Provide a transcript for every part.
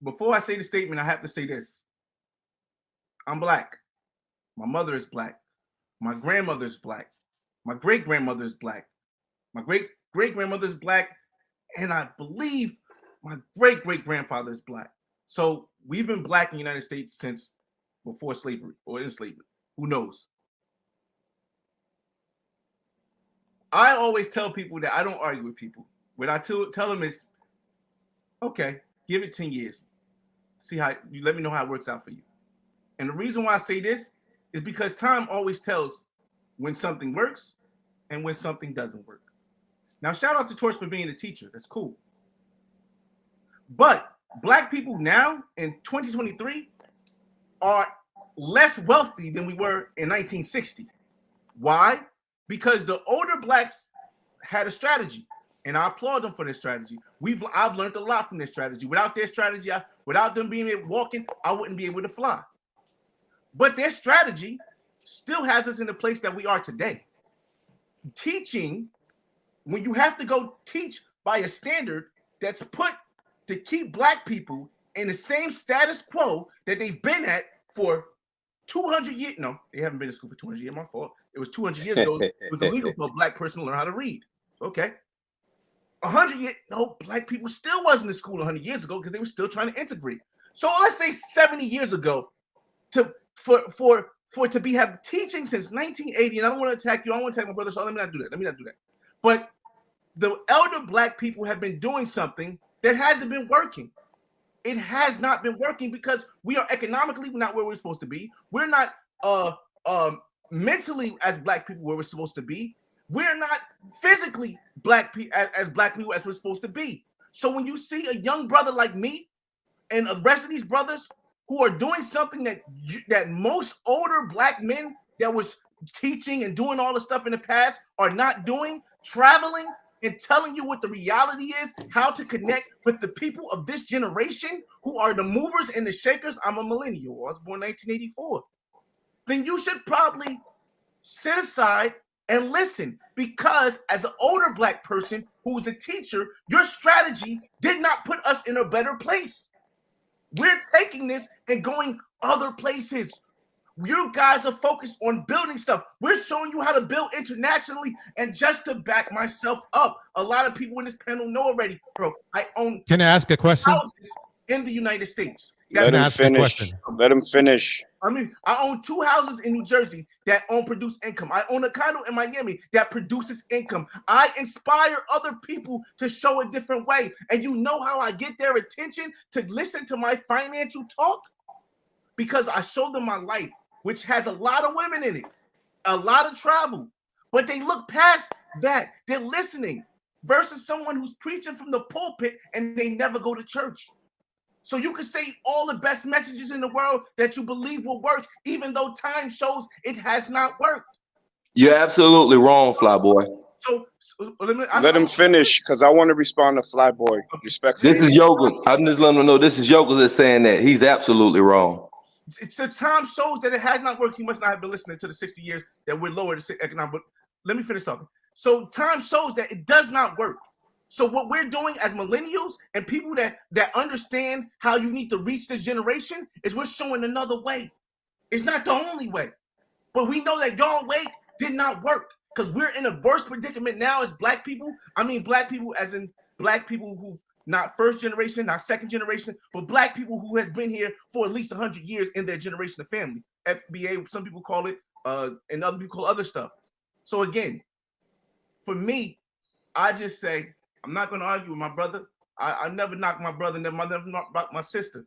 before I say the statement, I have to say this. I'm black. My mother is black. My grandmother is black. My great grandmother is black. My great great grandmother is black. And I believe my great great grandfather is black. So we've been black in the United States since before slavery or in slavery. Who knows? I always tell people that I don't argue with people. What I tell them is, okay, give it 10 years. See how you let me know how it works out for you. And the reason why I say this is because time always tells when something works and when something doesn't work. Now, shout out to Torch for being a teacher. That's cool. But black people now in 2023 are less wealthy than we were in 1960. Why? Because the older blacks had a strategy, and I applaud them for their strategy. I've learned a lot from their strategy. Without their strategy, without them being able walking, I wouldn't be able to fly. But their strategy still has us in the place that we are today. Teaching, when you have to go teach by a standard that's put to keep black people in the same status quo that they've been at for 200 years. No, they haven't been to school for 200 years. My fault. It was 200 years ago. It was illegal for a black person to learn how to read. Okay. 100 years. No, black people still wasn't in school 100 years ago because they were still trying to integrate. So let's say 70 years ago, to have teaching since 1980, and I don't want to attack you. I don't want to attack my brother, so let me not do that. But the elder black people have been doing something that hasn't been working. It has not been working because we are economically not where we're supposed to be. We're not mentally as black people where we're supposed to be. We're not physically as black people as we're supposed to be. So when you see a young brother like me and the rest of these brothers who are doing something that most older black men that was teaching and doing all the stuff in the past are not doing, traveling and telling you what the reality is, how to connect with the people of this generation who are the movers and the shakers. I'm a millennial. I was born in 1984. Then you should probably sit aside and listen, because as an older black person who is a teacher, your strategy did not put us in a better place. We're taking this and going other places. You guys are focused on building stuff. We're showing you how to build internationally. And just to back myself up, a lot of people in this panel know already, bro, I own Can I ask a question? houses in the United States. Let him finish. Let him finish. I mean, I own 2 houses in New Jersey that produce income. I own a condo in Miami that produces income. I inspire other people to show a different way. And you know how I get their attention to listen to my financial talk? Because I show them my life, which has a lot of women in it, a lot of travel. But they look past that. They're listening versus someone who's preaching from the pulpit and they never go to church. So you can say all the best messages in the world that you believe will work, even though time shows it has not worked. You're absolutely wrong, Flyboy. So let him finish, because I want to respond to Flyboy respectfully. This is Yoga. I'm just letting him know this is Yoga that's saying that. He's absolutely wrong. So time shows that it has not worked. He must not have been listening to the 60 years that we're lower the economic. But let me finish talking. So time shows that it does not work. So what we're doing as millennials and people that understand how you need to reach this generation is we're showing another way. It's not the only way, but we know that your way did not work because we're in a worse predicament now as black people. I mean, black people as in black people who not first generation, not second generation, but black people who has been here for at least 100 years in their generation of family. FBA, some people call it, and other people call other stuff. So again, for me, I just say, I'm not going to argue with my brother. I never knock my brother, never knock my sister.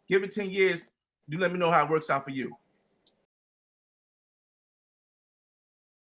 Give it 10 years. You let me know how it works out for you.